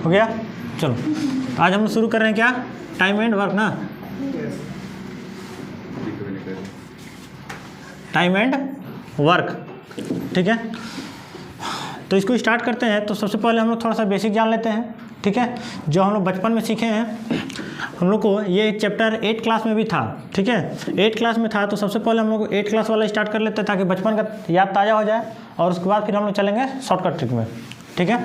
हो गया। चलो आज हम शुरू कर रहे हैं क्या, टाइम एंड वर्क ना, टाइम एंड वर्क, ठीक है। तो इसको स्टार्ट करते हैं। तो सबसे पहले हम लोग थोड़ा सा बेसिक जान लेते हैं, ठीक है। जो हम लोग बचपन में सीखे हैं, हम लोग को ये चैप्टर 8 क्लास में भी था, ठीक है। 8 क्लास में था, तो सबसे पहले हम लोग 8 क्लास वाला स्टार्ट कर लेते हैं ताकि बचपन का याद ताज़ा हो जाए, और उसके बाद फिर हम लोग चलेंगे शॉर्टकट ट्रिक में, ठीक है।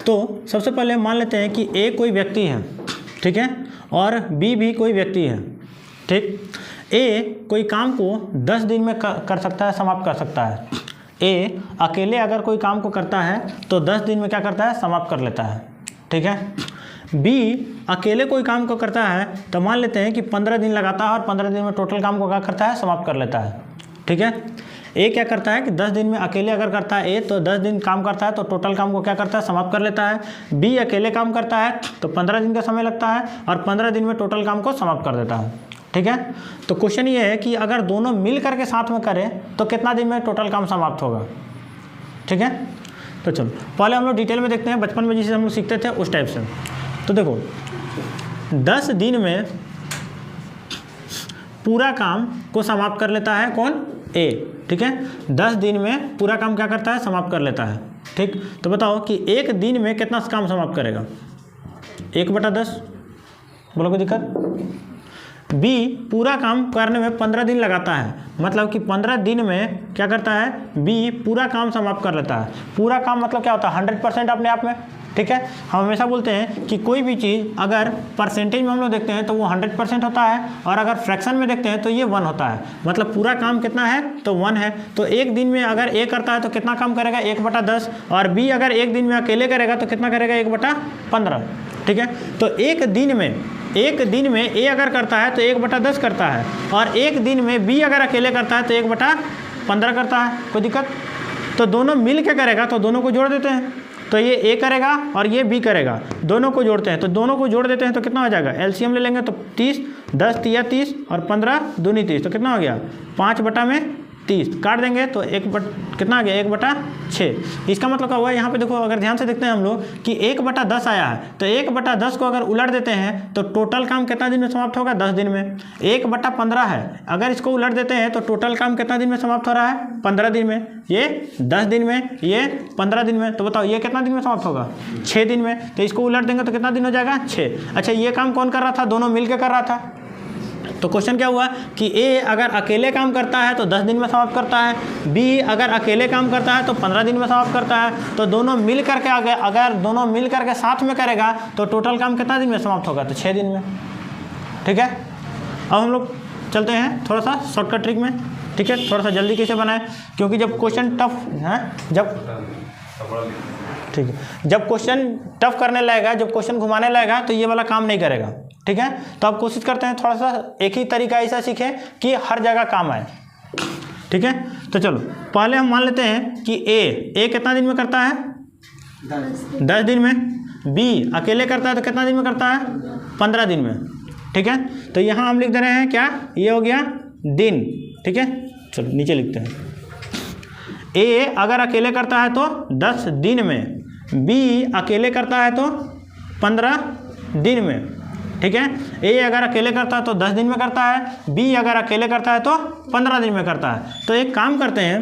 तो सबसे पहले मान लेते हैं कि ए कोई व्यक्ति है, ठीक है, और बी भी कोई व्यक्ति है, ठीक। ए कोई काम को 10 दिन में कर सकता है, समाप्त कर सकता है। ए अकेले अगर कोई काम को करता है तो 10 दिन में क्या करता है, समाप्त कर लेता है, ठीक है। बी अकेले कोई काम को करता है तो मान लेते हैं कि 15 दिन लगाता है और 15 दिन में टोटल काम को क्या करता है, समाप्त कर लेता है, ठीक है। ए क्या करता है कि 10 दिन में अकेले अगर करता है ए तो 10 दिन काम करता है तो टोटल काम को क्या करता है, समाप्त कर लेता है। बी अकेले काम करता है तो 15 दिन का समय लगता है और 15 दिन में टोटल काम को समाप्त कर देता है, ठीक है। तो क्वेश्चन ये है कि अगर दोनों मिल करके साथ में करें तो कितना दिन में टोटल काम समाप्त होगा, ठीक है। तो चलो पहले हम लोग डिटेल में देखते हैं, बचपन में जिसे हम लोग सीखते थे उस टाइप से। तो देखो 10 दिन में पूरा काम को समाप्त कर लेता है कौन, ए, ठीक है। 10 दिन में पूरा काम क्या करता है, समाप्त कर लेता है, ठीक। तो बताओ कि एक दिन में कितना काम समाप्त करेगा, 1/10, बोलो कोई दिक्कत। बी पूरा काम करने में 15 दिन लगाता है, मतलब कि 15 दिन में क्या करता है, बी पूरा काम समाप्त कर लेता है। पूरा काम मतलब क्या होता है, 100% अपने आप में, ठीक है। हम हमेशा बोलते हैं कि कोई भी चीज़ अगर परसेंटेज में हम लोग देखते हैं तो वो 100% होता है, और अगर फ्रैक्शन में देखते हैं तो ये 1 होता है। मतलब पूरा काम कितना है, तो 1 है। तो एक दिन में अगर ए करता है तो कितना काम करेगा, 1/10, और बी अगर एक दिन में अकेले करेगा तो कितना करेगा, 1/15, ठीक है। तो एक दिन में ए अगर करता है तो 1/10 करता है, और एक दिन में बी अगर अकेले करता है तो 1/15 करता है। कोई दिक्कत। तो दोनों मिल के करेगा तो दोनों को जोड़ देते हैं, तो ये ए करेगा और ये बी करेगा, दोनों को जोड़ते हैं। तो दोनों को जोड़ देते हैं तो कितना हो जाएगा, एलसीएम ले लेंगे तो 30, 10 तिया 30 और 15 दूनी 30, तो कितना हो गया, 5/30 काट देंगे तो कितना आ गया, 1/6। इसका मतलब क्या हुआ, यहाँ पे देखो अगर ध्यान से देखते हैं हम लोग कि 1/10 आया है, तो 1/10 को अगर उलट देते हैं तो टोटल काम कितना दिन में समाप्त होगा, 10 दिन में। 1/15 है, अगर इसको उलट देते हैं तो टोटल काम कितना दिन में समाप्त हो रहा है, 15 दिन में। ये 10 दिन में, ये 15 दिन में। तो बताओ ये कितना दिन में समाप्त होगा, 6 दिन में। तो इसको उलट देंगे तो कितना दिन हो जाएगा, 6। अच्छा ये काम कौन कर रहा था, दोनों मिल के कर रहा था। तो क्वेश्चन क्या हुआ कि ए अगर अकेले काम करता है तो 10 दिन में समाप्त करता है, बी अगर अकेले काम करता है तो 15 दिन में समाप्त करता है। तो दोनों मिल करके अगर दोनों मिल करके साथ में करेगा तो टोटल काम कितना दिन में समाप्त होगा, तो 6 दिन में, ठीक है। अब हम लोग चलते हैं थोड़ा सा शॉर्टकट ट्रिक में, ठीक है। थोड़ा सा जल्दी कैसे बनाएं, क्योंकि जब क्वेश्चन टफ है, ठीक है, जब क्वेश्चन टफ करने लगेगा, जब क्वेश्चन घुमाने लगेगा तो ये वाला काम नहीं करेगा, ठीक है। तो अब कोशिश करते हैं थोड़ा सा एक ही तरीका ऐसा सीखें कि हर जगह काम आए, ठीक है। तो चलो पहले हम मान लेते हैं कि ए कितना दिन में करता है, 10 दिन में। बी अकेले करता है तो कितना दिन में करता है, 15 दिन में, ठीक है। तो यहाँ हम लिख दे रहे हैं क्या, ये हो गया दिन, ठीक है। चलो नीचे लिखते हैं, ए अगर अकेले करता है तो 10 दिन में, बी अकेले करता है तो 15 दिन में, ठीक है। ए अगर अकेले करता है तो 10 दिन में करता है, बी अगर अकेले करता है तो 15 दिन में करता है। तो एक काम करते हैं,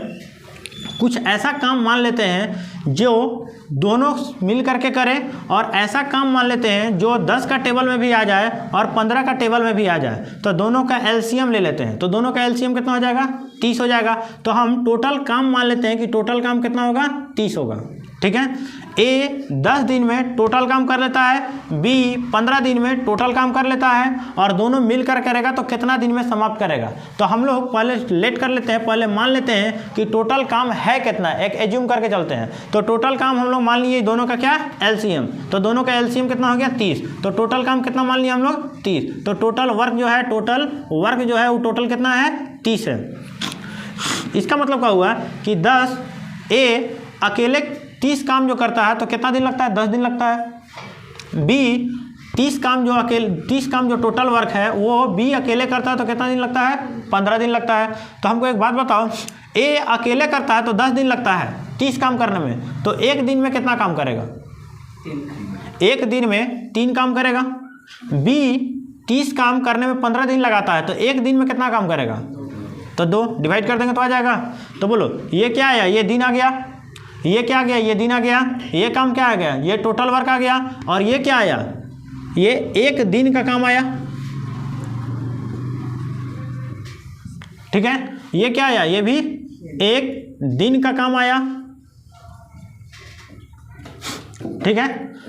कुछ ऐसा काम मान लेते हैं जो दोनों मिल करके करें, और ऐसा काम मान लेते हैं जो 10 का टेबल में भी आ जाए और 15 का टेबल में भी आ जाए। तो दोनों का एलसीएम ले लेते हैं, तो दोनों का एलसीएम कितना हो जाएगा, 30 हो जाएगा। तो हम टोटल काम मान लेते हैं कि टोटल काम कितना होगा, 30 होगा, ठीक है। ए 10 दिन में टोटल काम कर लेता है, बी 15 दिन में टोटल काम कर लेता है, और दोनों मिलकर करेगा तो कितना दिन में समाप्त करेगा। तो हम लोग पहले लेट कर लेते हैं, पहले मान लेते हैं कि टोटल काम है कितना, एक एज्यूम करके चलते हैं। तो टोटल काम हम लोग मान लिए दोनों का क्या, एलसीएम। तो दोनों का एलसीएम कितना हो गया, 30। तो टोटल काम कितना मान लिया हम लोग, 30। तो टोटल वर्क जो है वो टोटल कितना है, 30 है। इसका मतलब क्या हुआ कि 10 ए अकेले 30 काम जो करता है तो कितना दिन लगता है, 10 दिन लगता है। बी 30 काम जो टोटल वर्क है वो बी अकेले करता है तो कितना दिन लगता है, 15 दिन लगता है। तो हमको एक बात बताओ, ए अकेले करता है तो 10 दिन लगता है 30 काम करने में, तो एक दिन में कितना काम करेगा, एक दिन में 3 काम करेगा। बी 30 काम करने में 15 दिन लगाता है, तो एक दिन में कितना काम करेगा? तो 2 डिवाइड कर देंगे तो आ जाएगा। तो बोलो ये क्या आया? ये दिन आ गया। ये क्या आ गया? ये दिन आ गया। ये काम क्या आ गया? ये टोटल वर्क आ गया। और ये क्या आया? ये एक दिन का काम आया। ठीक है, ये क्या आया? ये भी एक दिन का काम आया। ठीक है,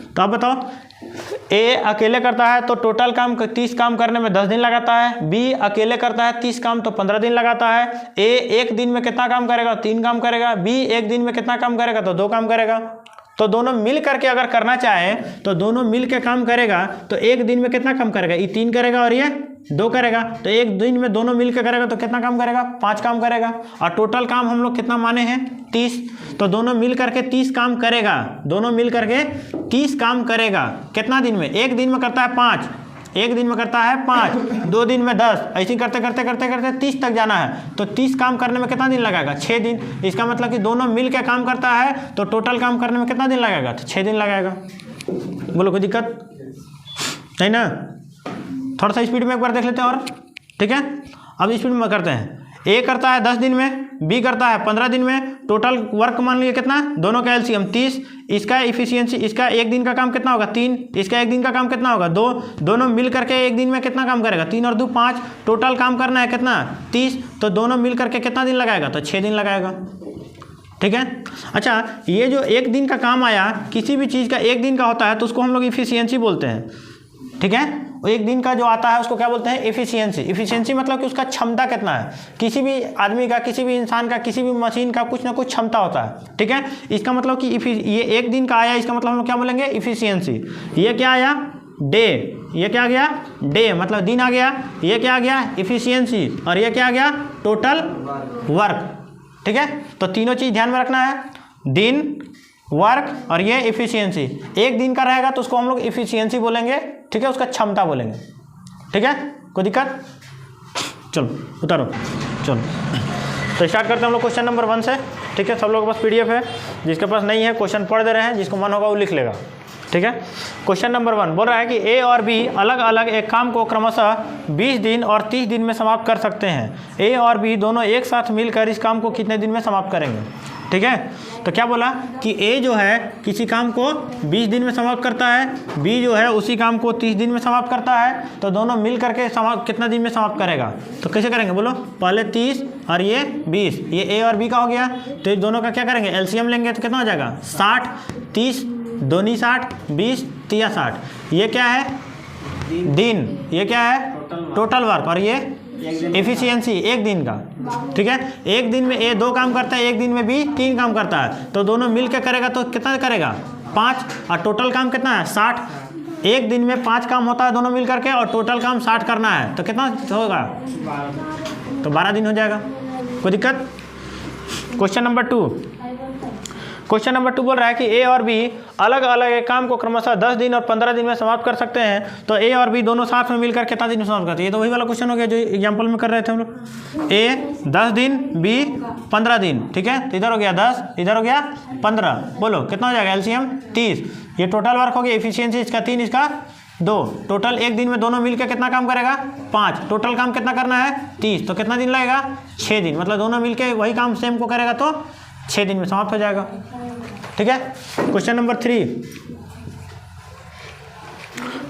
तो आप बताओ, ए अकेले करता है तो टोटल काम 30 काम करने में 10 दिन लगाता है। बी अकेले करता है 30 काम तो 15 दिन लगाता है। ए एक दिन में कितना काम करेगा? 3 काम करेगा। बी एक दिन में कितना काम करेगा? तो 2 काम करेगा। तो दोनों मिल करके अगर करना चाहे तो दोनों मिल के काम करेगा, तो एक दिन में कितना काम करेगा? ये 3 करेगा और ये 2 करेगा। तो एक दिन में दोनों मिल के करेगा तो कितना काम करेगा? 5 काम करेगा। और टोटल काम हम लोग कितना माने हैं? 30। तो दोनों मिल करके 30 काम करेगा। दोनों मिल करके 30 काम करेगा। कितना दिन में? एक दिन में करता है 5, एक दिन में करता है 5, 2 दिन में 10, ऐसे करते करते करते करते 30 तक जाना है। तो 30 काम करने में कितना दिन लगेगा? 6 दिन। इसका मतलब कि दोनों मिल के काम करता है तो टोटल काम करने में कितना दिन लगेगा? तो 6 दिन लगेगा। बोलो कोई दिक्कत नहीं ना? थोड़ा सा स्पीड में एक बार देख लेते हैं और। ठीक है, अब स्पीड में करते हैं। ए करता है 10 दिन में, बी करता है 15 दिन में। टोटल वर्क मान लीजिए कितना? दोनों का एलसीएम 30। इसका इफिशियंसी, इसका एक दिन का काम कितना होगा? 3। इसका एक दिन का काम कितना होगा? 2। दोनों मिल करके एक दिन में कितना काम करेगा? 3 और 2 5। टोटल काम करना है कितना? 30। तो दोनों मिल करके कितना दिन लगाएगा? तो 6 दिन लगाएगा। ठीक है, अच्छा, ये जो एक दिन का काम आया, किसी भी चीज़ का एक दिन का होता है तो उसको हम लोग इफिशियंसी बोलते हैं। ठीक है, एक दिन का जो आता है उसको क्या बोलते हैं? एफिशिएंसी। एफिशिएंसी मतलब कि उसका क्षमता कितना है। किसी भी आदमी का, किसी भी इंसान का, किसी भी मशीन का कुछ ना कुछ क्षमता होता है। ठीक है, इसका मतलब कि ये एक दिन का आया, इसका मतलब हम लोग क्या बोलेंगे? एफिशिएंसी। ये क्या आया? डे। ये क्या आ गया? डे, मतलब दिन आ गया। ये क्या आ गया? एफिशिएंसी। और ये क्या आ गया? Total work. ठीक है, तो तीनों चीज़ ध्यान में रखना है, दिन, वर्क और ये एफिशिएंसी। एक दिन का रहेगा तो उसको हम लोग एफिशिएंसी बोलेंगे। ठीक है, उसका क्षमता बोलेंगे। ठीक है, कोई दिक्कत? चलो उतारो, चलो तो स्टार्ट करते हैं हम लोग क्वेश्चन नंबर 1 से। ठीक है, सब लोगों के पास पीडीएफ है, जिसके पास नहीं है क्वेश्चन पढ़ दे रहे हैं, जिसको मन होगा वो लिख लेगा। ठीक है, क्वेश्चन नंबर 1 बोल रहा है कि ए और बी अलग अलग एक काम को क्रमशः 20 दिन और 30 दिन में समाप्त कर सकते हैं। ए और बी दोनों एक साथ मिलकर इस काम को कितने दिन में समाप्त करेंगे? ठीक है, तो क्या बोला कि ए जो है किसी काम को 20 दिन में समाप्त करता है, बी जो है उसी काम को 30 दिन में समाप्त करता है। तो दोनों मिल करके कितना दिन में समाप्त करेगा? तो कैसे करेंगे बोलो? पहले 30 और ये 20, ये ए और बी का हो गया। तो ये दोनों का क्या करेंगे? एलसीएम लेंगे तो कितना हो जाएगा? 60। 30 दूनी 60, 20 3 60। ये क्या है? दिन। ये क्या है? Total work. और ये एफिशिएंसी, एक दिन का। ठीक है, एक दिन में ए 2 काम करता है, एक दिन में बी 3 काम करता है। तो दोनों मिल के करेगा तो कितना करेगा? 5। और टोटल काम कितना है? 60। एक दिन में 5 काम होता है दोनों मिल करके, और टोटल काम 60 करना है तो कितना होगा? तो 12 दिन हो जाएगा। कोई दिक्कत? Question number 2। क्वेश्चन नंबर 2 बोल रहा है कि ए और बी अलग अलग एक काम को क्रमशः 10 दिन और 15 दिन में समाप्त कर सकते हैं। तो ए और बी दोनों साथ में मिलकर कितना दिन में समाप्त करते हैं? ये तो वही वाला क्वेश्चन हो गया जो एग्जांपल में कर रहे थे हम लोग। ए 10 दिन, बी 15 दिन। ठीक है, तो इधर हो गया 10, इधर हो गया 15। बोलो कितना हो जाएगा? एलसीएम 30। ये टोटल वर्क हो गया, एफिशिएंसी इसका 3, इसका 2। टोटल एक दिन में दोनों मिलकर कितना काम करेगा? 5। टोटल काम कितना करना है? 30। तो कितना दिन लगेगा? 6 दिन। मतलब दोनों मिलकर वही काम सेम को करेगा तो 6 दिन में समाप्त हो जाएगा। ठीक है, क्वेश्चन नंबर 3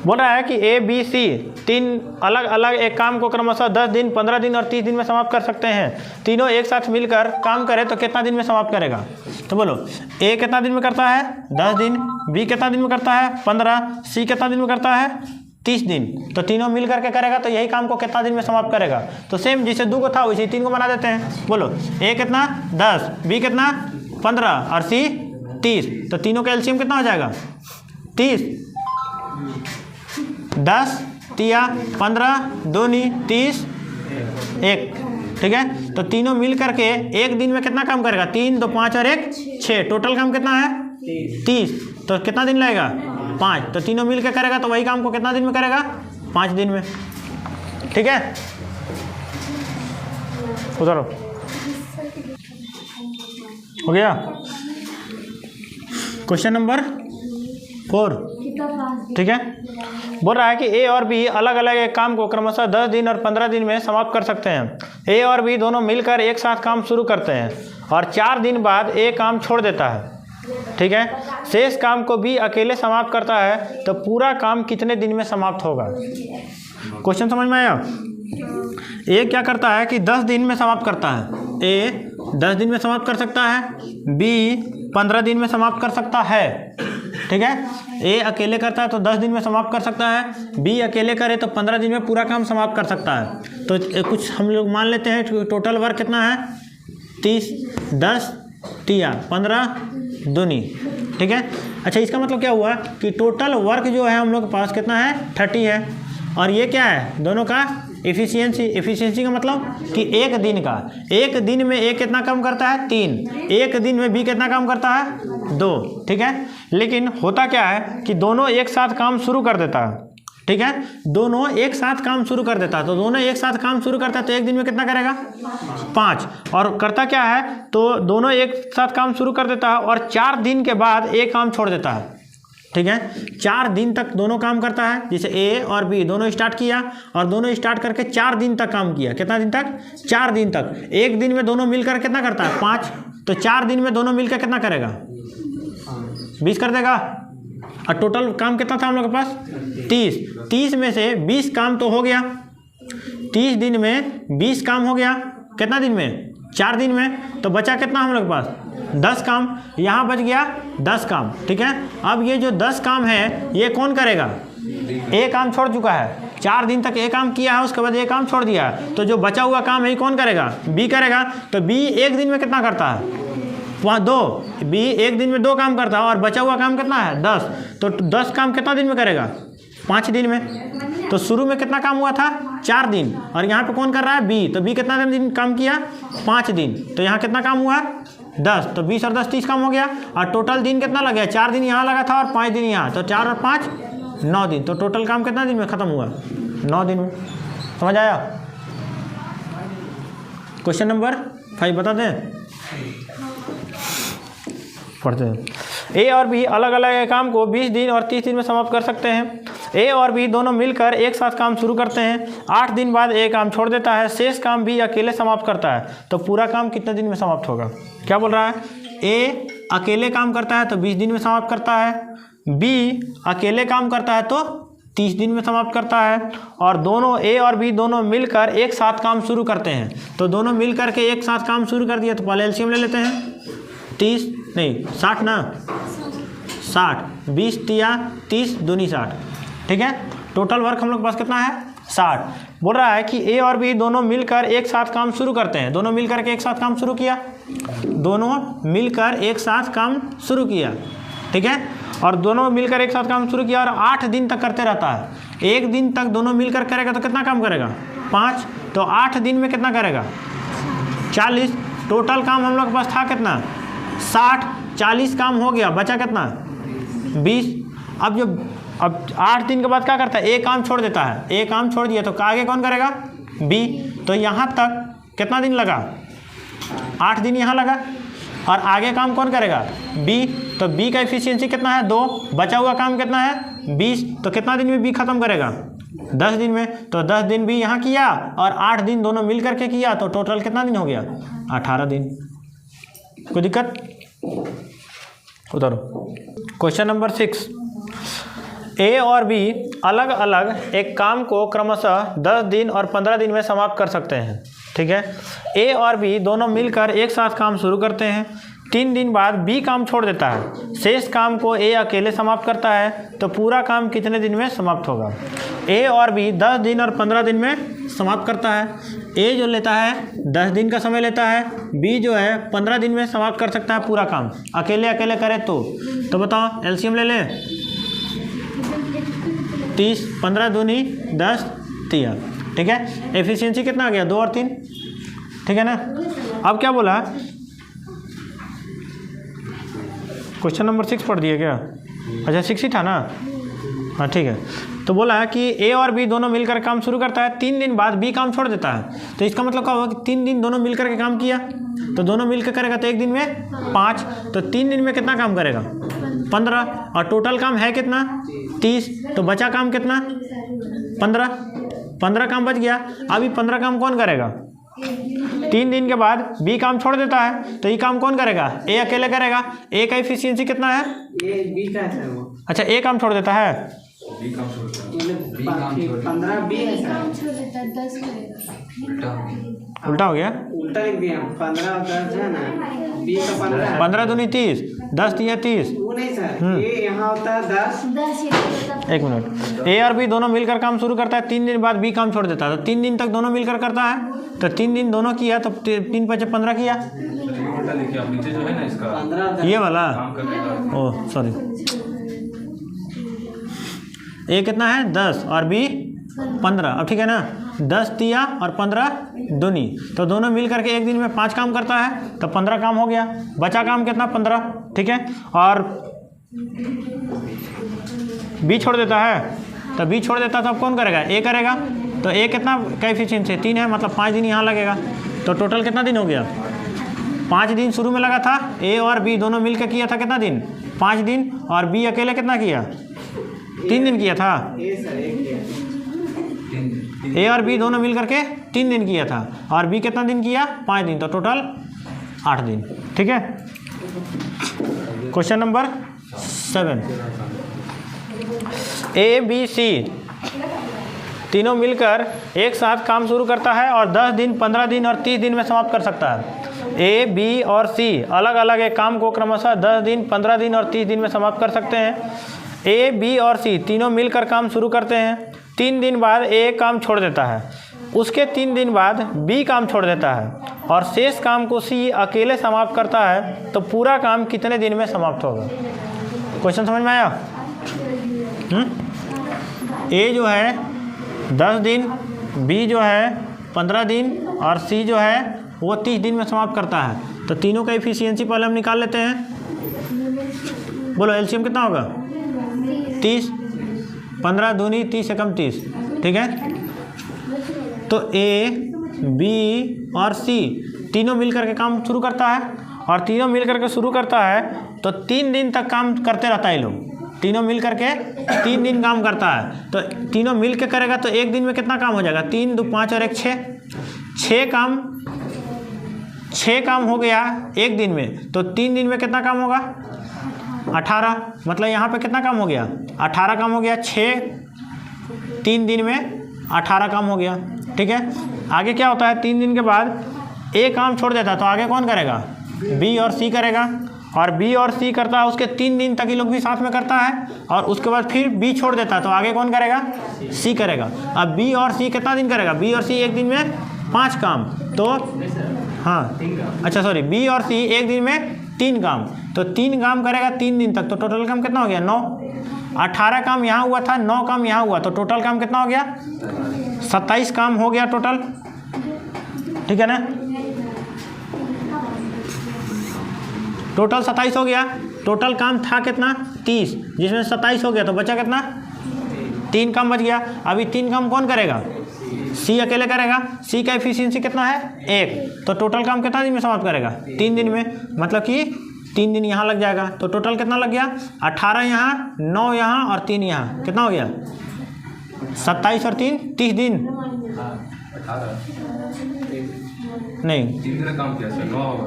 बोल रहा है कि ए बी सी 3 अलग अलग एक काम को क्रमशः 10 दिन, 15 दिन और 30 दिन में समाप्त कर सकते हैं। तीनों एक साथ मिलकर काम करे तो कितना दिन में समाप्त करेगा? तो बोलो ए कितना दिन में करता है? 10 दिन। बी कितना दिन में करता है? 15। सी कितना दिन में करता है? 30 दिन। तो तीनों मिल करके करेगा तो यही काम को कितना दिन में समाप्त करेगा? तो सेम जिसे 2 को था वैसे 3 को बना देते हैं। बोलो ए कितना? 10, बी कितना? 15 और सी 30। तो तीनों का एलसीएम कितना हो जाएगा? 30। 10 तिया 15 दूनी 30 1। ठीक है, तो तीनों मिल करके एक दिन में कितना काम करेगा? 3 2 5 और 1 6। टोटल काम कितना है? 30। तो कितना दिन लगेगा? 5। तो तीनों मिल के करेगा तो वही काम को कितना दिन में करेगा? 5 दिन में। ठीक है, उधर हो गया। क्वेश्चन नंबर 4, ठीक है। बोल रहा है कि ए और बी अलग अलग एक काम को क्रमशः 10 दिन और 15 दिन में समाप्त कर सकते हैं। ए और बी दोनों मिलकर एक साथ काम शुरू करते हैं और 4 दिन बाद ए काम छोड़ देता है, ठीक है। शेष काम को बी अकेले समाप्त करता है, तो पूरा काम कितने दिन में समाप्त होगा? क्वेश्चन समझ में आया? ए क्या करता है कि 10 दिन में समाप्त करता है। ए 10 दिन में समाप्त कर सकता है, बी 15 दिन में समाप्त कर सकता है, ठीक है। ए अकेले करता है तो 10 दिन में समाप्त कर सकता है, बी अकेले करे तो 15 दिन में पूरा काम समाप्त कर सकता है। तो कुछ हम लोग मान लेते हैं टोटल वर्क कितना है, 30, 10 तिया 15 दूनी, ठीक है। अच्छा, इसका मतलब क्या हुआ कि टोटल वर्क जो है हम लोग के पास कितना है, 30 है। और ये क्या है, दोनों का एफिशिएंसी का मतलब कि एक दिन में ए कितना काम करता है, 3, एक दिन में बी कितना काम करता है, 2, ठीक है। लेकिन होता क्या है कि दोनों एक साथ काम शुरू कर देता है, ठीक है। दोनों एक साथ काम शुरू कर देता है, तो दोनों एक साथ काम शुरू करता है तो एक दिन में कितना करेगा, 5। और करता क्या है, तो दोनों एक साथ काम शुरू कर देता है और 4 दिन के बाद एक काम छोड़ देता है, ठीक है। 4 दिन तक दोनों काम करता है, जैसे ए और बी दोनों स्टार्ट किया और दोनों स्टार्ट करके 4 दिन तक काम किया। कितना दिन तक, 4 दिन तक। एक दिन में दोनों मिलकर कितना करता है, 5, तो 4 दिन में दोनों मिलकर कितना करेगा, 20 कर देगा। और टोटल काम कितना था हम लोग के पास, 30 में से 20 काम तो हो गया, 30 दिन में 20 काम हो गया, कितना दिन में, 4 दिन में। तो बचा कितना हम लोग के पास, 10 काम। यहाँ बच गया 10 काम, ठीक है। अब ये जो 10 काम है ये कौन करेगा, ए काम छोड़ चुका है, 4 दिन तक ए काम किया है, उसके बाद ए काम छोड़ दिया है, तो जो बचा हुआ काम है कौन करेगा, बी करेगा। तो बी एक दिन में कितना करता है, वहाँ 2, बी एक दिन में 2 काम करता है और बचा हुआ काम कितना है, 10। तो 10 काम कितना दिन में करेगा, 5 दिन में। तो शुरू में कितना काम हुआ था, 4 दिन, और यहाँ पे कौन कर रहा है, बी। तो बी कितना दिन काम किया, 5 दिन। तो यहाँ कितना काम हुआ, 10। तो 20 और 10 30 काम हो गया। और टोटल दिन कितना लगा, 4 दिन यहाँ लगा था और 5 दिन यहाँ, तो 4 और 5 9 दिन। तो टोटल काम कितना दिन में ख़त्म हुआ, 9 दिन में। समझ आया? क्वेश्चन नंबर 5 बता दें, पढ़ते हैं। ए और बी अलग अलग काम को 20 दिन और 30 दिन में समाप्त कर सकते हैं। ए और बी दोनों मिलकर एक साथ काम शुरू करते हैं, 8 दिन बाद ए काम छोड़ देता है, शेष काम बी अकेले समाप्त करता है, तो पूरा काम कितने दिन में समाप्त होगा? क्या बोल रहा है, ए अकेले काम करता है तो 20 दिन में समाप्त करता है, बी अकेले काम करता है तो 30 दिन में समाप्त करता है, और दोनों ए और बी दोनों मिलकर एक साथ काम शुरू करते हैं। तो दोनों मिलकर के एक साथ काम शुरू कर दिया, तो पहले एलसीएम ले लेते हैं, 60 ना, 60, 20 तिया 30 दूनी 60, ठीक है। टोटल वर्क हम लोग के पास कितना है, 60। बोल रहा है कि ए और बी दोनों मिलकर एक साथ काम शुरू करते हैं, दोनों मिलकर के एक साथ काम शुरू किया, दोनों मिलकर एक साथ काम शुरू किया, ठीक है। और दोनों मिलकर एक साथ काम शुरू किया और 8 दिन तक करते रहता है। एक दिन तक दोनों मिलकर करेगा तो कितना काम करेगा, 5। तो 8 दिन में कितना करेगा, 40। टोटल काम हम लोग के पास था कितना, 60, 40 काम हो गया, बचा कितना, 20। अब 8 दिन के बाद क्या करता है, ए काम छोड़ देता है, ए काम छोड़ दिया तो आगे कौन करेगा, बी। तो यहाँ तक कितना दिन लगा, 8 दिन यहाँ लगा, और आगे काम कौन करेगा, बी। तो बी का एफिशिएंसी कितना है, 2, बचा हुआ काम कितना है, 20। तो कितना दिन में बी खत्म करेगा, 10 दिन में। तो 10 दिन भी यहाँ किया और 8 दिन दोनों मिल करके किया, तो टोटल कितना दिन हो गया, 18 दिन। कोई दिक्कत, उतारो। क्वेश्चन नंबर 6, ए और बी अलग अलग एक काम को क्रमशः 10 दिन और 15 दिन में समाप्त कर सकते हैं, ठीक है। ए और बी दोनों मिलकर एक साथ काम शुरू करते हैं, 3 दिन बाद बी काम छोड़ देता है, शेष काम को ए अकेले समाप्त करता है, तो पूरा काम कितने दिन में समाप्त होगा? ए और बी 10 दिन और 15 दिन में समाप्त करता है। ए जो लेता है 10 दिन का समय लेता है, बी जो है 15 दिन में समाप्त कर सकता है पूरा काम, अकेले अकेले करे तो बताओ एलसीएम ले लें, 30, 15 दूनी 10 तिया, ठीक है। एफिशिएंसी कितना आ गया, 2 और 3, ठीक है ना। अब क्या बोला, क्वेश्चन नंबर 6 पढ़ दिया क्या, अच्छा 6 ही था ना, हाँ ठीक है। तो बोला है कि ए और बी दोनों मिलकर काम शुरू करता है, 3 दिन बाद बी काम छोड़ देता है। तो इसका मतलब क्या होगा कि 3 दिन दोनों मिलकर के काम किया, तो दोनों मिलकर करेगा तो एक दिन में 5, तो 3 दिन में कितना काम करेगा, 15 और टोटल काम है कितना 30, तो बचा काम कितना 15 काम बच गया। अभी 15 काम कौन करेगा? 3 दिन के बाद बी काम छोड़ देता है, तो ये काम कौन करेगा? ए अकेले करेगा। ए का एफिशिएंसी कितना है? ये बी का है वो। अच्छा, ए काम छोड़ देता है, बी काम छोड़ता है 15 बी है सर। उल्टा हो गया, उल्टा लिख दिया 15 और 10 है ना, बी का 15 15 दूनी 30, 10 दिया 30। वो नहीं सर, ये यहाँ होता है 10। एक मिनट, ए और बी दोनों मिलकर काम शुरू करता है, 3 दिन बाद बी काम छोड़ देता है, तो 3 दिन तक दोनों मिलकर करता है, तो 3 दिन दोनों किया तो 3 5 15 किया। उल्टा लिखिए आप, नीचे जो है ना इसका 15 ये वाला, काम करने का ओह सॉरी, ए कितना है 10 और बी 15। अब ठीक है ना, 10 दिया और 15 दूनी, तो दोनों मिल करके एक दिन में 5 काम करता है, तो 15 काम हो गया। बचा काम कितना 15, ठीक है। और बी छोड़ देता है, तो बी छोड़ देता तो अब कौन करेगा? ए करेगा। तो ए कितना का एफिशिएंसी 3 है, मतलब 5 दिन यहाँ लगेगा, तो टोटल कितना दिन हो गया? 5 दिन शुरू में लगा था, ए और बी दोनों मिल के किया था कितना दिन? 5 दिन। और बी अकेले कितना किया? 3 दिन किया था। ये सर एक ए और बी दोनों मिल करके 3 दिन किया था, और बी कितना दिन किया? 5 दिन, तो टोटल 8 दिन, ठीक है। Question number 7, A B C तीनों मिलकर एक साथ काम शुरू करता है और 10 दिन, 15 दिन और 30 दिन में समाप्त कर सकता है। ए बी और सी अलग अलग एक काम को क्रमशः 10 दिन, 15 दिन और 30 दिन में समाप्त कर सकते हैं। ए बी और सी तीनों मिलकर काम शुरू करते हैं, 3 दिन बाद ए काम छोड़ देता है, उसके 3 दिन बाद बी काम छोड़ देता है, और शेष काम को सी अकेले समाप्त करता है, तो पूरा काम कितने दिन में समाप्त होगा? क्वेश्चन समझ में आया? ए जो है 10 दिन, बी जो है 15 दिन और सी जो है वो 30 दिन में समाप्त करता है। तो तीनों का एफिशिएंसी पहले हम निकाल लेते हैं। बोलो एलसीएम कितना होगा? 30, 15 दूनी 30 से कम 30, ठीक है। तो ए बी और सी तीनों मिलकर के काम शुरू करता है, और तीनों मिलकर के शुरू करता है तो 3 दिन तक काम करते रहता है। लोग तीनों मिल करके 3 दिन काम करता है, तो तीनों मिल के करेगा तो एक दिन में कितना काम हो जाएगा? 3 2 5 और 1 6 6 काम हो गया एक दिन में, तो 3 दिन में कितना काम होगा? 18। मतलब यहाँ पे कितना काम हो गया? 18 काम हो गया। 3 दिन में 18 काम हो गया, ठीक है। आगे क्या होता है? 3 दिन के बाद ए काम छोड़ देता है, तो आगे कौन करेगा? बी और सी करेगा, और बी और सी करता है, उसके 3 दिन तक ये लोग भी साथ में करता है, और उसके बाद फिर बी छोड़ देता है, तो आगे कौन करेगा? सी करेगा। अब बी और सी कितना दिन करेगा? बी और सी एक दिन में 5 काम, तो हाँ अच्छा सॉरी, बी और सी एक दिन में 3 काम, तो 3 काम करेगा 3 दिन तक, तो टोटल काम कितना हो गया? 9। 18 काम यहाँ हुआ था, 9 काम यहाँ हुआ, तो टोटल काम कितना हो गया? 27 काम हो गया टोटल, ठीक है ना। टोटल 27 हो गया। टोटल काम था कितना? 30, जिसमें 27 हो गया, तो बचा कितना? 3 काम बच गया। अभी 3 काम कौन करेगा? सी अकेले करेगा। सी का एफिशिएंसी कितना है? 1। तो टोटल काम कितना दिन में समाप्त करेगा? 3 दिन में, मतलब कि 3 दिन यहाँ लग जाएगा, तो टोटल कितना लग गया? 18 यहाँ, 9 यहाँ और 3 यहाँ, कितना हो गया? 27 और 3 30 दिन। 18 नहीं, 3 दिन काम किया सर, 9 होगा।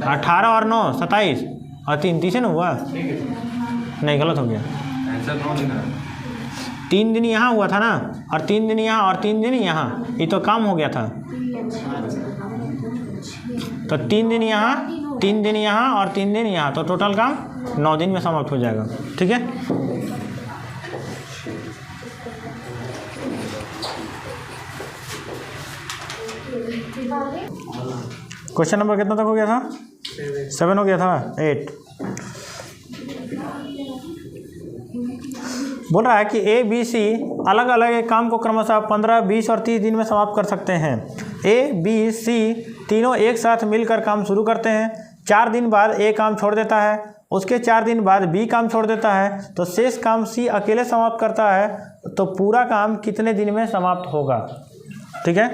18 और 9 27 और 3 30 ना हुआ? नहीं, गलत हो गया। आंसर 9 दिन है। 3 दिन यहाँ हुआ था ना, और 3 दिन यहाँ और 3 दिन यहाँ, ये तो काम हो गया था। तो 3 दिन यहाँ, 3 दिन यहाँ और 3 दिन यहाँ, तो टोटल काम 9 दिन में समाप्त हो जाएगा, ठीक है। क्वेश्चन नंबर कितना तक हो गया था? 7 हो गया था। 8 बोल रहा है कि ए बी सी अलग अलग एक काम को क्रमशः 15, 20 और 30 दिन में समाप्त कर सकते हैं। ए बी सी तीनों एक साथ मिलकर काम शुरू करते हैं। 4 दिन बाद ए काम छोड़ देता है, उसके 4 दिन बाद बी काम छोड़ देता है, तो शेष काम सी अकेले समाप्त करता है, तो पूरा काम कितने दिन में समाप्त होगा? ठीक है।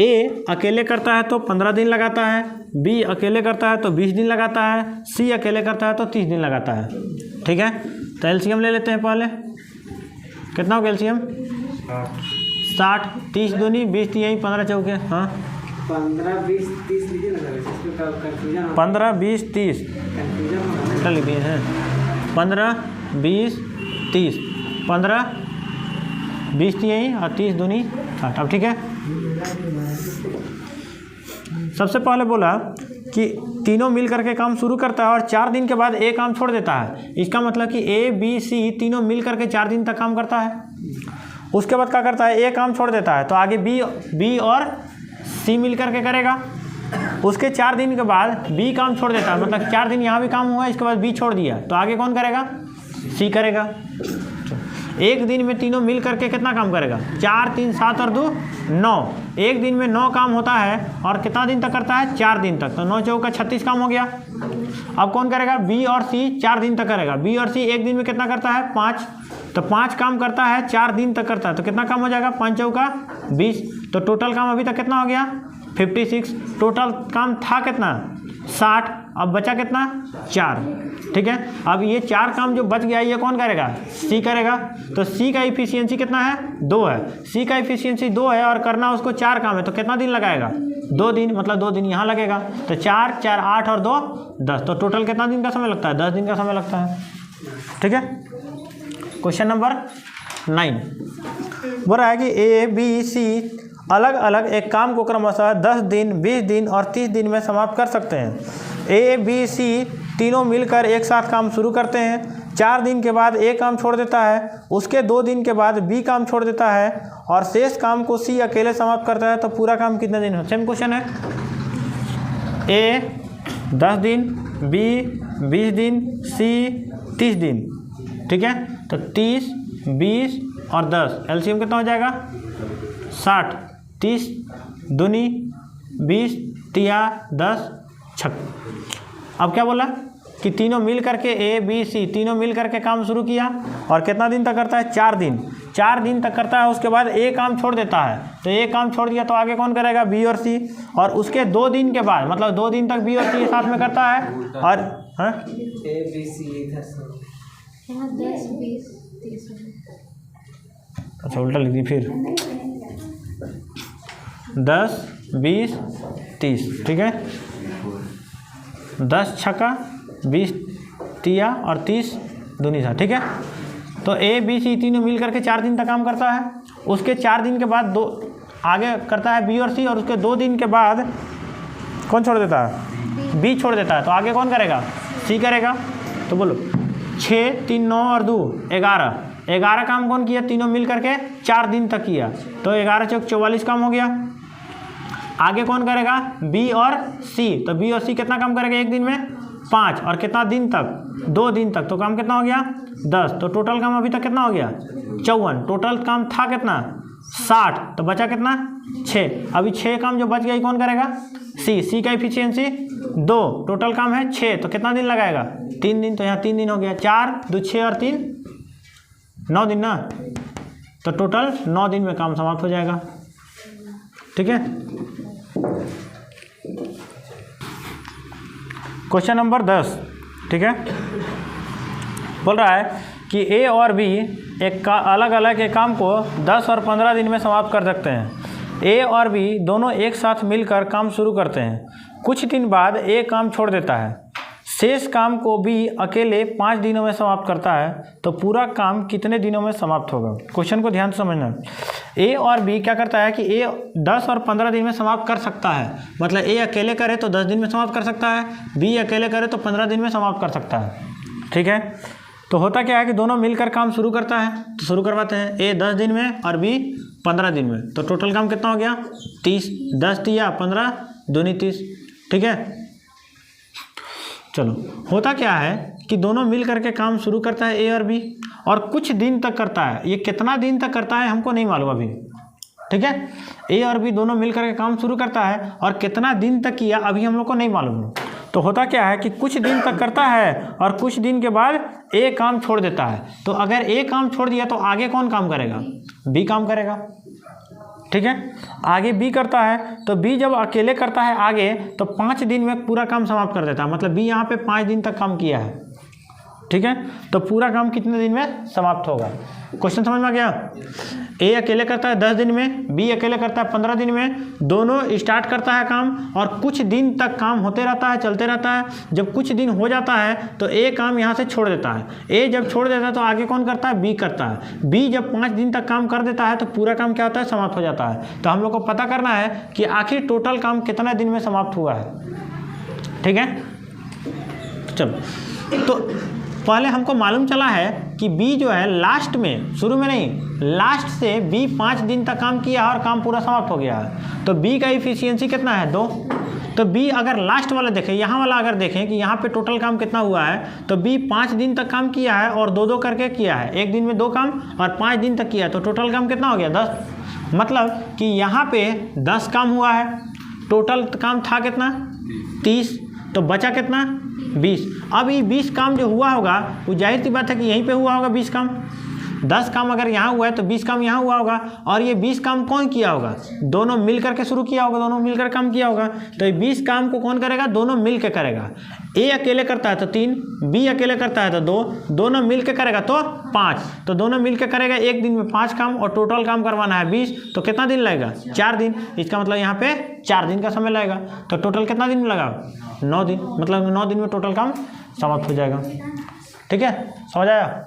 ए अकेले करता है तो 15 दिन लगाता है, बी अकेले करता है तो 20 दिन लगाता है, सी अकेले करता है तो 30 दिन लगाता है। ठीक है, तो एलसीएम ले लेते हैं पहले। कितना होगा एलसीएम? 60, 30 दूनी 20 यही 15 चौके, हाँ 15 20 30 लीजिए ना सर, इसमें कंफ्यूजन 15 20 30 कंफ्यूजन लिख दिए हैं। 15 20 30, 15 20 यही और 30 दूनी 60। अब ठीक है, सबसे पहले बोला कि तीनों मिल करके काम शुरू करता है और 4 दिन के बाद ए काम छोड़ देता है। इसका मतलब कि ए बी सी तीनों मिल करके 4 दिन तक काम करता है। उसके बाद क्या करता है? ए काम छोड़ देता है तो आगे बी और सी मिल करके करेगा। उसके 4 दिन के बाद बी काम छोड़ देता है, मतलब 4 दिन यहाँ भी काम हुआ, इसके बाद बी छोड़ दिया तो आगे कौन करेगा? सी करेगा। एक दिन में तीनों मिल करके कितना काम करेगा? 4 3 7 और 2 9। एक दिन में 9 काम होता है और कितना दिन तक करता है? 4 दिन तक। तो 9 चौका 36 काम हो गया। अब कौन करेगा? बी और सी 4 दिन तक करेगा। बी और सी एक दिन में कितना करता है? 5। तो 5 काम करता है, 4 दिन तक करता है तो कितना काम हो जाएगा? 5 चौका 20। तो टोटल काम अभी तक कितना हो गया? 56। टोटल काम था कितना? 60। अब बचा कितना? 4। ठीक है, अब ये 4 काम जो बच गया ये कौन करेगा? सी करेगा। तो सी का इफिशियंसी कितना है? 2 है। सी का इफिशियंसी 2 है और करना उसको 4 काम है तो कितना दिन लगाएगा? 2 दिन, मतलब 2 दिन यहाँ लगेगा। तो 4 4 8 और 2 10। तो टोटल कितना दिन का समय लगता है? 10 दिन का समय लगता है। ठीक है, क्वेश्चन नंबर 9 बोल रहा है कि ए बी सी अलग अलग एक काम को क्रमशः 10 दिन 20 दिन और 30 दिन में समाप्त कर सकते हैं। ए बी सी तीनों मिलकर एक साथ काम शुरू करते हैं। 4 दिन के बाद ए काम छोड़ देता है, उसके 2 दिन के बाद बी काम छोड़ देता है और शेष काम को सी अकेले समाप्त करता है। तो पूरा काम कितने दिन हो? सेम क्वेश्चन है। ए 10 दिन, बी 20 दिन, सी 30 दिन। ठीक है, तो 30 20 और 10 एलसीएम कितना हो जाएगा? 60। 30 दूनी 20 तिया 10 छक। अब क्या बोला कि तीनों मिल करके ए बी सी तीनों मिल करके काम शुरू किया और कितना दिन तक करता है? 4 दिन। 4 दिन तक करता है, उसके बाद ए काम छोड़ देता है। तो ए काम छोड़ दिया तो आगे कौन करेगा? बी और सी। और उसके 2 दिन के बाद, मतलब 2 दिन तक बी और सी साथ में करता है। और हाँ ए बी सी इधर से 10 20 30। अच्छा उल्टा लिख दी फिर। 10 20 30। ठीक है, 10 छक्का 20 तिया और 30 दूनी 60। ठीक है, तो ए बी सी तीनों मिल करके 4 दिन तक काम करता है। उसके 4 दिन के बाद आगे करता है बी और सी और उसके 2 दिन के बाद कौन छोड़ देता है? बी छोड़ देता है। तो आगे कौन करेगा? सी करेगा। तो बोलो 6 3 9 और 2 11 काम कौन किया? तीनों मिल करके 4 दिन तक किया। तो 11 चौक 44 काम हो गया। आगे कौन करेगा? बी और सी। तो बी और सी कितना काम करेगा एक दिन में? 5। और कितना दिन तक? 2 दिन तक। तो काम कितना हो गया? 10। तो टोटल काम अभी तक कितना हो गया? 54। टोटल काम था कितना? 60। तो बचा कितना? 6। अभी 6 काम जो बच गया कौन करेगा? सी का इफिशियंसी 2। टोटल काम है 6। तो कितना दिन लगाएगा? 3 दिन। तो यहाँ 3 दिन हो गया। 4 2 6 और 3 9 दिन ना। तो टोटल 9 दिन में काम समाप्त हो जाएगा। ठीक है, क्वेश्चन नंबर 10। ठीक है, बोल रहा है कि ए और बी अलग अलग एक काम को 10 और 15 दिन में समाप्त कर सकते हैं। ए और बी दोनों एक साथ मिलकर काम शुरू करते हैं। कुछ दिन बाद ए काम छोड़ देता है। शेष काम को बी अकेले 5 दिनों में समाप्त करता है। तो पूरा काम कितने दिनों में समाप्त होगा? क्वेश्चन को ध्यान से समझना। ए और बी क्या करता है कि ए 10 और 15 दिन में समाप्त कर सकता है। मतलब ए अकेले करे तो 10 दिन में समाप्त कर सकता है, बी अकेले करे तो 15 दिन में समाप्त कर सकता है। ठीक है, तो होता क्या है कि दोनों मिलकर काम शुरू करता है। तो शुरू करवाते हैं। ए 10 दिन में और बी 15 दिन में। तो टोटल काम कितना हो गया? 30। 10 तिया 15 दूनी 30। ठीक है, चलो होता क्या है कि दोनों मिल करके काम शुरू करता है ए और बी और कुछ दिन तक करता है। ये कितना दिन तक करता है हमको नहीं मालूम अभी। ठीक है, ए और बी दोनों मिल करके काम शुरू करता है और कितना दिन तक किया अभी हम लोग को नहीं मालूम। तो होता क्या है कि कुछ दिन तक करता है और कुछ दिन के बाद ए काम छोड़ देता है। तो अगर ए काम छोड़ दिया तो आगे कौन काम करेगा? बी काम करेगा। ठीक है। आगे बी करता है, तो बी जब अकेले करता है आगे तो 5 दिन में पूरा काम समाप्त कर देता है, मतलब बी यहाँ पे 5 दिन तक काम किया है, ठीक है। तो पूरा काम कितने दिन में समाप्त होगा? क्वेश्चन समझ में आ गया? ए अकेले करता है 10 दिन में, बी अकेले करता है 15 दिन में, दोनों स्टार्ट करता है काम और कुछ दिन तक काम होते रहता है, चलते रहता है। जब कुछ दिन हो जाता है तो ए काम यहाँ से छोड़ देता है, ए जब छोड़ देता है तो आगे कौन करता है? बी करता है। बी जब 5 दिन तक काम कर देता है तो पूरा काम क्या होता है? समाप्त हो जाता है। तो हम लोग को पता करना है कि आखिर टोटल काम कितना दिन में समाप्त हुआ है, ठीक है। चलो, तो पहले हमको मालूम चला है कि बी जो है लास्ट में, शुरू में नहीं, लास्ट से बी 5 दिन तक काम किया और काम पूरा समाप्त हो गया है। तो बी का इफिशियंसी कितना है? 2। तो बी अगर लास्ट वाला देखें, यहाँ वाला अगर देखें कि यहाँ पे टोटल काम कितना हुआ है, तो बी 5 दिन तक काम किया है और 2-2 करके किया है, एक दिन में 2 काम और 5 दिन तक किया है, तो टोटल काम कितना हो गया? 10। मतलब कि यहाँ पे 10 काम हुआ है, टोटल काम था कितना? 30, तो बचा कितना? 20। अब ये 20 काम जो हुआ होगा वो जाहिर सी बात है कि यहीं पे हुआ होगा 20 काम। 10 काम अगर यहाँ हुआ है तो 20 काम यहाँ हुआ होगा, और ये 20 काम कौन किया होगा? दोनों मिल करके शुरू किया होगा, दोनों मिलकर काम किया होगा। तो ये 20 काम को कौन करेगा? दोनों मिल के करेगा। ए अकेले करता है तो 3, बी अकेले करता है तो 2, दोनों मिल के करेगा तो 5। तो दोनों मिल के करेगा एक दिन में 5 काम और टोटल काम करवाना है 20, तो कितना दिन लगेगा? 4 दिन। इसका मतलब यहाँ पे 4 दिन का समय लगेगा। तो टोटल कितना दिन में लगा? 9 दिन। मतलब 9 दिन में टोटल काम समाप्त हो जाएगा, ठीक है। समझ आया?